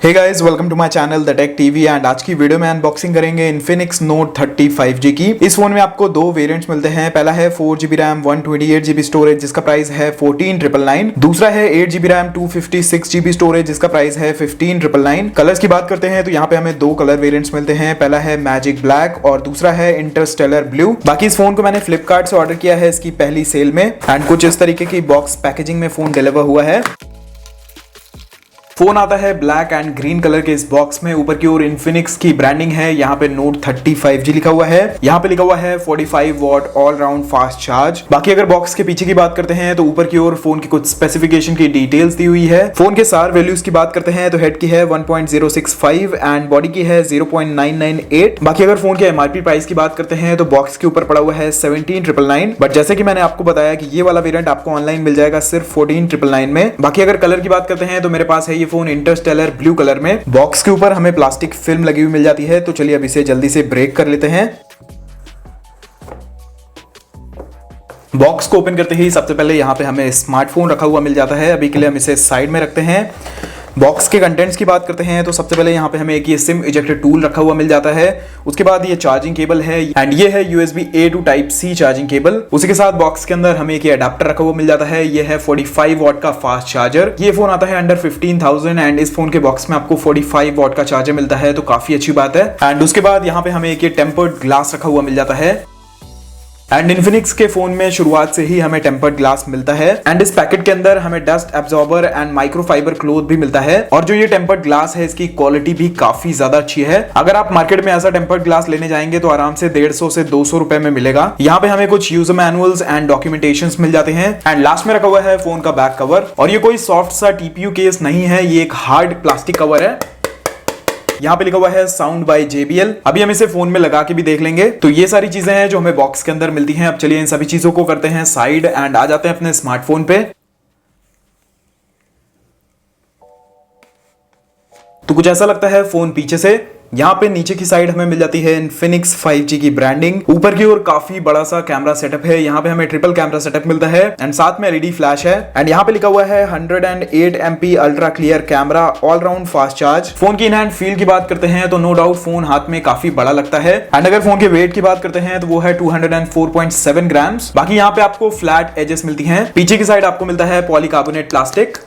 Hey guys, welcome to my channel the tech TV. And आज की video में unboxing करेंगे इन्फिनिक्स नोट 30 5G की। इस फोन में आपको दो वेरिएंट्स मिलते हैं। पहला है 4GB रैम 128GB स्टोरेज जिसका प्राइस है 14,999। दूसरा है 8GB रैम 256GB स्टोरेज जिसका प्राइस है 15,999। कलर्स की बात करते हैं तो यहाँ पे हमें दो कलर वेरिएंट्स मिलते हैं। पहला है मैजिक ब्लैक और दूसरा है इंटरस्टेलर ब्लू। बाकी इस फोन को मैंने फ्लिपकार्ट से ऑर्डर किया है इसकी पहली सेल में। एंड कुछ इस तरीके की बॉक्स पैकेजिंग में फोन डिलीवर हुआ है। फोन आता है ब्लैक एंड ग्रीन कलर के इस बॉक्स में। ऊपर की ओर इन्फिनिक्स की ब्रांडिंग है। यहाँ पे नोट 30 5G लिखा हुआ है। यहाँ पे लिखा हुआ है 45 what all round fast charge. बाकी अगर बॉक्स के पीछे की बात करते हैं तो ऊपर की ओर फोन की कुछ स्पेसिफिकेशन की डिटेल्स दी हुई है। फोन के सार वैल्यूज की बात करते हैं तो हेड की है 1.065 एंड बॉडी की है 0.998। बाकी अगर फोन के एमआरपी प्राइस की बात करते हैं तो बॉक्स के ऊपर पड़ा हुआ है 17,999। बट जैसे कि मैंने आपको बताया कि ये वाला वेरिएंट आपको ऑनलाइन मिल जाएगा सिर्फ 14,999 में। बाकी अगर कलर की बात करते हैं तो मेरे पास है ये फोन इंटरस्टेलर ब्लू कलर में। बॉक्स के ऊपर हमें प्लास्टिक फिल्म लगी हुई मिल जाती है। तो चलिए अब इसे जल्दी से ब्रेक कर लेते हैं। बॉक्स को ओपन करते ही सबसे पहले यहाँ पे हमें स्मार्टफोन रखा हुआ मिल जाता है। अभी के लिए हम इसे साइड में रखते हैं। बॉक्स के कंटेंट्स की बात करते हैं तो सबसे पहले यहाँ पे हमें एक ये सिम इजेक्टर टूल रखा हुआ मिल जाता है। उसके बाद ये चार्जिंग केबल है एंड ये है USB A to Type C charging cable. उसी के साथ बॉक्स के अंदर हमें एक ये अडेप्टर रखा हुआ मिल जाता है। ये है 45 वॉट का फास्ट चार्जर। ये फोन आता है अंडर 15,000 एंड इस फोन के बॉक्स में आपको 45 वॉट का चार्जर मिलता है, तो काफी अच्छी बात है। एंड उसके बाद यहाँ पे हमें एक ये टेम्पर्ड ग्लास रखा हुआ मिल जाता है। एंड इन्फिनिक्स के फोन में शुरुआत से ही हमें टेम्पर्ड ग्लास मिलता है। एंड इस पैकेट के अंदर हमें dust absorber and microfibre cloth भी मिलता है। और जो ये टेम्पर्ड ग्लास है इसकी क्वालिटी भी काफी ज्यादा अच्छी है। अगर आप मार्केट में ऐसा टेम्पर्ड ग्लास लेने जाएंगे तो आराम से 150 से 200 रुपए में मिलेगा। यहाँ पे हमें कुछ यूजर मैनुअल्स एंड डॉक्यूमेंटेशन मिल जाते हैं। एंड लास्ट में रखा हुआ है फोन का बैक कवर। और ये कोई सॉफ्ट सा TPU केस नहीं है, ये एक हार्ड प्लास्टिक कवर है। यहाँ पे लिखा हुआ है साउंड बाय JBL। अभी हम इसे फोन में लगा के भी देख लेंगे। तो ये सारी चीजें हैं जो हमें बॉक्स के अंदर मिलती हैं। अब चलिए इन सभी चीजों को करते हैं साइड एंड आ जाते हैं अपने स्मार्टफोन पे। तो कुछ ऐसा लगता है फोन पीछे से। यहाँ पे नीचे की साइड हमें मिल जाती है इन्फिनिक्स 5G की ब्रांडिंग। ऊपर की ओर काफी बड़ा सा कैमरा सेटअप है। यहाँ पे हमें ट्रिपल कैमरा सेटअप मिलता है एंड साथ में LED फ्लैश है। एंड यहाँ पे लिखा हुआ है 108 MP ultra clear camera all round fast charge. Phone की इन हैंड फील की बात करते हैं तो नो डाउट फोन हाथ में काफी बड़ा लगता है। एंड अगर फोन के वेट की बात करते हैं तो वो है 204.7 ग्राम्स। बाकी यहाँ पे आपको फ्लैट एजेस मिलती है। पीछे की साइड आपको मिलता है पॉलीकार्बोनेट प्लास्टिक।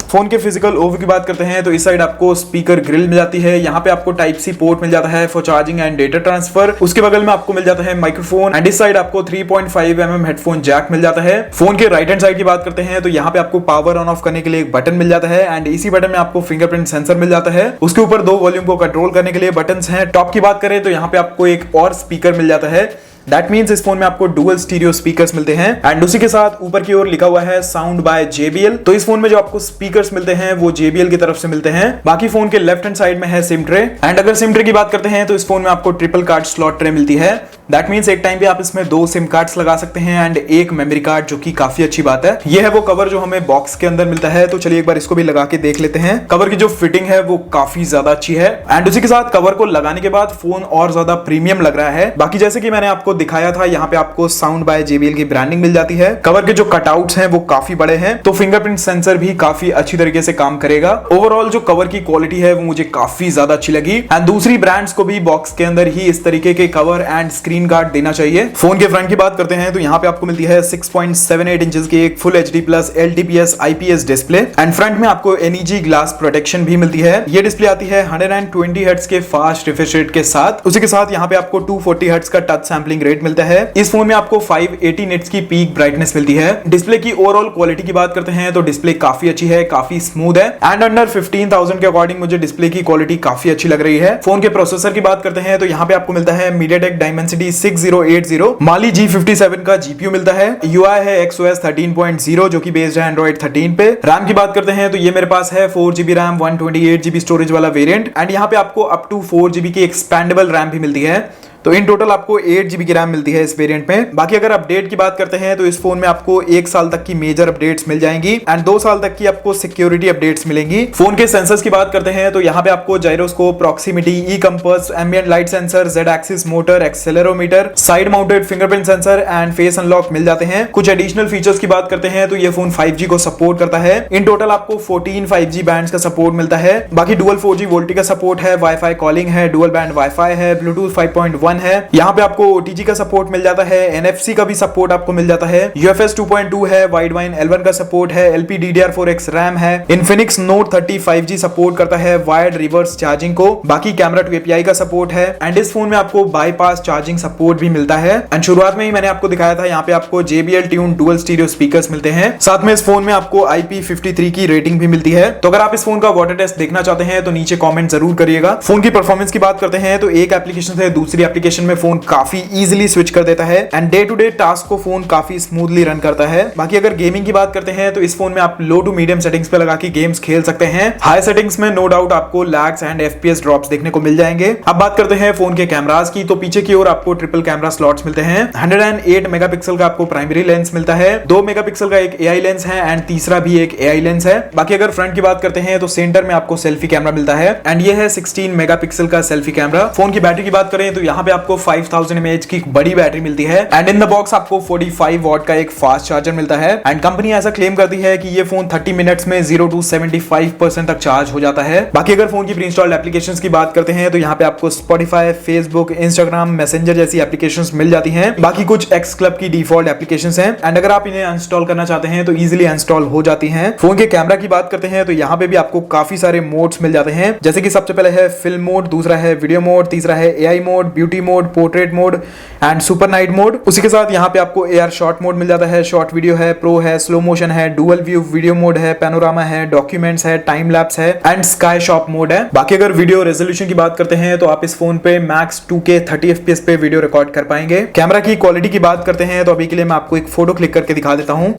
फोन के फिजिकल ओवरव्यू की बात करते हैं तो इस साइड आपको स्पीकर ग्रिल मिल जाती है। यहाँ पे आपको टाइप C पोर्ट मिल जाता है for charging and data transfer. उसके बगल में आपको मिल जाता है माइक्रोफोन एंड इस साइड आपको 3.5 mm हेडफोन जैक मिल जाता है। फोन के राइट हैंड साइड की बात करते हैं तो यहाँ पे आपको पावर ऑन ऑफ करने के लिए एक बटन मिल जाता है एंड इसी बटन में आपको फिंगरप्रिंट सेंसर मिल जाता है। उसके ऊपर दो वॉल्यूम को कंट्रोल करने के लिए बटन्स हैं। टॉप की बात करें तो यहाँ पे आपको एक और स्पीकर मिल जाता है। दैट मीन्स इस फोन में आपको डुअल स्टीरियो स्पीकर्स मिलते हैं। एंड उसी के साथ ऊपर की ओर लिखा हुआ है साउंड बाय JBL। तो इस फोन में जो आपको स्पीकर्स मिलते हैं वो JBL की तरफ से मिलते हैं। बाकी फोन के लेफ्ट हैंड साइड में है सिम ट्रे। एंड अगर सिम ट्रे की बात करते हैं तो इस फोन में आपको ट्रिपल कार्ड स्लॉट ट्रे मिलती है। दैट मीन्स एक टाइम पे आप इसमें 2 सिम कार्ड्स लगा सकते हैं एंड एक मेमोरी कार्ड, जो कि काफी अच्छी बात है। ये है वो कवर जो हमें बॉक्स के अंदर मिलता है। तो चलिए एक बार इसको भी लगा के देख लेते हैं। कवर की जो फिटिंग है वो काफी ज्यादा अच्छी है एंड उसी के साथ कवर को लगाने के बाद फोन और ज्यादा प्रीमियम लग रहा है। बाकी जैसे कि मैंने आपको दिखाया था, यहाँ पे आपको साउंड बाय JBL की ब्रांडिंग मिल जाती है। कवर के जो कटआउट्स हैं वो काफी बड़े हैं, तो फिंगरप्रिंट सेंसर भी काफी अच्छी तरीके से काम करेगा। ओवरऑल जो कवर की क्वालिटी है वो मुझे काफी ज्यादा अच्छी लगी। एंड दूसरी ब्रांड्स को भी बॉक्स के अंदर ही इस तरीके के कवर एंड स्क्रीन गार्ड देना चाहिए। फोन के फ्रंट की बात करते हैं तो यहाँ पे आपको मिलती है 6.78 इंचेस की एक full HD plus LTPS IPS display and front में आपको NEG ग्लास प्रोटेक्शन भी मिलती है। ये डिस्प्ले आती है 120 हर्ट्ज के फास्ट रिफ्रेश रेट के साथ। उसी के साथ यहाँ पे आपको 240 हर्ट्ज का टच सैंपलिंग रेट मिलता है। इस फोन में आपको 580 निट्स की पीक ब्राइटनेस मिलती है। डिस्प्ले की ओवरऑल क्वालिटी की बात करते हैं तो डिस्प्ले काफी अच्छी है, काफी स्मूथ है एंड अंडर 15,000 के अकॉर्डिंग मुझे डिस्प्ले की क्वालिटी काफी अच्छी लग रही है। फोन के प्रोसेसर की बात करते हैं तो यहाँ पे आपको मिलता है MediaTek Dimensity 6080 Mali G57 का GPU मिलता है। UI है XOS 13.0 जो कि बेस्ड है Android 13 पे। रैम की बात करते हैं तो ये मेरे पास है 4GB रैम 128GB स्टोरेज वाला वेरिएंट एंड यहाँ पे आपको अप टू 4GB की एक्सपेंडेबल रैम भी मिलती है। तो इन टोटल आपको 8 GB की रैम मिलती है इस वेरिएंट में। बाकी अगर अपडेट की बात करते हैं तो इस फोन में आपको 1 साल तक की मेजर अपडेट्स मिल जाएंगी एंड 2 साल तक की आपको सिक्योरिटी अपडेट्स मिलेंगी। फोन के सेंसर्स की बात करते हैं तो यहाँ पे आपको gyroscope, proximity, e compass, ambient light sensor, Z axis motor, accelerometer, side mounted fingerprint sensor and face unlock मिल जाते हैं। कुछ एडिशनल फीचर्स की बात करते हैं तो ये फोन 5G को सपोर्ट करता है। इन टोटल आपको 14 5G बैंड्स का सपोर्ट मिलता है। बाकी डुअल 4G वोल्टी का सपोर्ट है, वाईफाई कॉलिंग है, डुअल बैंड वाईफाई है, ब्लूटूथ 5.1 है। यहाँ पे आपको OTG का सपोर्ट मिल जाता है, NFC का भी सपोर्ट आपको मिल जाता है, UFS 2.2 है, वाइड वाइन L1 का सपोर्ट है, LPDDR4X रैम है। इनफिनिक्स नोट 30 5G सपोर्ट करता है वायर्ड रिवर्स चार्जिंग को। बाकी कैमरा टू API का सपोर्ट है एंड इस फोन में आपको बाईपास चार्जिंग सपोर्ट भी मिलता है। एंड शुरुआत में ही मैंने आपको दिखाया था, यहाँ पे आपको JBL tune dual stereo speakers मिलते हैं। साथ में इस फोन में आपको IP53 की रेटिंग भी मिलती है। तो अगर आप इस फोन का वाटर टेस्ट देखना चाहते हैं तो नीचे कमेंट जरूर करिएगा। फोन की परफॉर्मेंस की बात करते हैं तो एक एप्लीकेशन से दूसरी एप्लीकेशन में फोन काफी इजीली स्विच कर देता है and day to day task को फोन काफी स्मूथली रन करता है। बाकी अगर गेमिंग की बात करते हैं तो इस फोन में आप लो टू मीडियम सेटिंग्स पे लगा के गेम्स खेल सकते हैं। हाई सेटिंग्स में नो डाउट आपको लैग्स एंड FPS ड्रॉप्स देखने को मिल जाएंगे। अब बात करते हैं फोन के कैमरास की, तो पीछे की ओर आपको ट्रिपल कैमरा स्लॉट्स मिलते हैं। 108 मेगापिक्सल का आपको प्राइमरी लेंस मिलता है, 2 मेगापिक्सल का एक AI लेंस है एंड तीसरा भी एक AI लेंस है। बाकी अगर फ्रंट की बात करते हैं तो सेंटर में आपको सेल्फी कैमरा मिलता है एंड ये है 16 मेगापिक्सल का सेल्फी कैमरा। फोन की बैटरी की बात करें तो यहाँ पे आपको 5000 mAh की बड़ी बैटरी मिलती है एंड इन द बॉक्स आपको 45 वॉट का एक फास्ट चार्जर मिलता है एंड कंपनी ऐसा क्लेम करती है कि ये फोन 30 मिनट्स में 0 to 75% तक चार्ज हो जाता है। बाकी अगर फोन की प्री इंस्टॉल्ड एप्लीकेशंस की बात करते हैं तो यहाँ पे आपको स्पॉटिफाई, फेसबुक, इंस्टाग्राम, मैसेंजर जैसी एप्लीकेशंस मिल जाती हैं। बाकी कुछ एक्स क्लब की डिफॉल्ट एप्लीकेशंस हैं एंड अगर आप इन्हें इंस्टॉल करना चाहते हैं तो इजीली इंस्टॉल हो जाती हैं। फोन के कैमरा की बात करते हैं तो यहाँ पे भी आपको काफी सारे मोड्स मिल जाते हैं, जैसे कि सबसे पहले है फिल्म मोड, दूसरा है वीडियो मोड, तीसरा है AI mode, beauty mode, portrait mode and super night mode. उसी के साथ यहाँ पे आपको AR शॉर्ट मोड मिल जाता है, शॉर्ट वीडियो है, प्रो है, स्लो मोशन है, डुअल व्यू वीडियो मोड है, पैनोरामा है, डॉक्यूमेंट्स है, टाइम लैप्स है एंड स्काई शॉप मोड है। बाकी अगर वीडियो रेजोल्यूशन की बात करते हैं तो आप इस फोन पे मैक्स 2K 30 FPS पे वीडियो रिकॉर्ड कर पाएंगे। कैमरा की क्वालिटी की बात करते हैं तो अभी के लिए मैं आपको एक फोटो क्लिक करके दिखा देता हूं।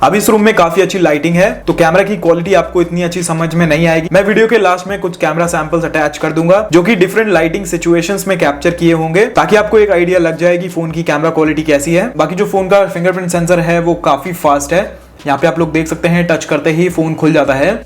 अब इस रूम में काफी अच्छी लाइटिंग है तो कैमरा की क्वालिटी आपको इतनी अच्छी समझ में नहीं आएगी। मैं वीडियो के लास्ट में कुछ कैमरा सैंपल्स अटैच कर दूंगा जो कि डिफरेंट लाइटिंग सिचुएशंस में कैप्चर किए होंगे, ताकि आपको एक आइडिया लग जाए कि फोन की कैमरा क्वालिटी कैसी है। बाकी जो फोन का फिंगरप्रिंट सेंसर है वो काफी फास्ट है। यहाँ पे आप लोग देख सकते हैं टच करते ही फोन खुल जाता है।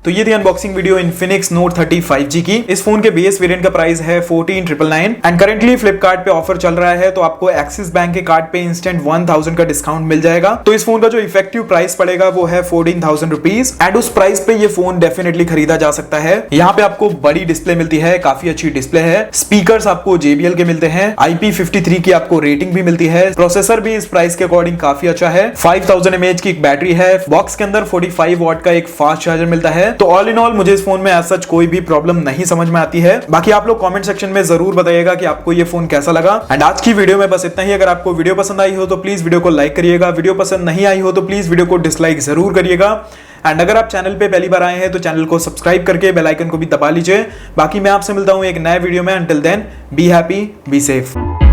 तो ये थी unboxing video Infinix note 30 5G की। इस फोन के बेस वेरिएंट का प्राइस है 14,999 एंड करेंटली फ्लिपकार्ट पे ऑफर चल रहा है तो आपको एक्सिस बैंक के कार्ड पे इंस्टेंट 1000 का डिस्काउंट मिल जाएगा। तो इस फोन का जो इफेक्टिव प्राइस पड़ेगा वो है 14,000 रुपीज एंड उस प्राइस पे ये फोन डेफिनेटली खरीदा जा सकता है। यहाँ पे आपको बड़ी डिस्प्ले मिलती है, काफी अच्छी डिस्प्ले है। स्पीकर्स आपको JBL के मिलते हैं, IP53 की आपको रेटिंग भी मिलती है। प्रोसेसर भी इस प्राइस के अकॉर्डिंग काफी अच्छा है। 5000 mAh की एक बैटरी है। बॉक्स के अंदर 45 वॉट का एक फास्ट चार्जर मिलता है। तो ऑल इन ऑल मुझे इस फोन में एज सच कोई भी प्रॉब्लम नहीं समझ में आती है। बाकी आप लोग कमेंट सेक्शन में जरूर बताइएगा कि आपको ये फोन कैसा लगा। एंड आज की वीडियो में बस इतना ही। अगर आपको वीडियो पसंद आई हो तो प्लीज वीडियो को लाइक करिएगा, वीडियो पसंद नहीं आई हो तो प्लीज वीडियो को डिसलाइक जरूर करिएगा। एंड अगर आप चैनल पे पहली बार आए हैं तो चैनल को सब्सक्राइब करके बेल आइकन को भी दबा लीजिए। बाकी मैं आपसे मिलता हूं एक नए वीडियो में। Until then be happy, be safe.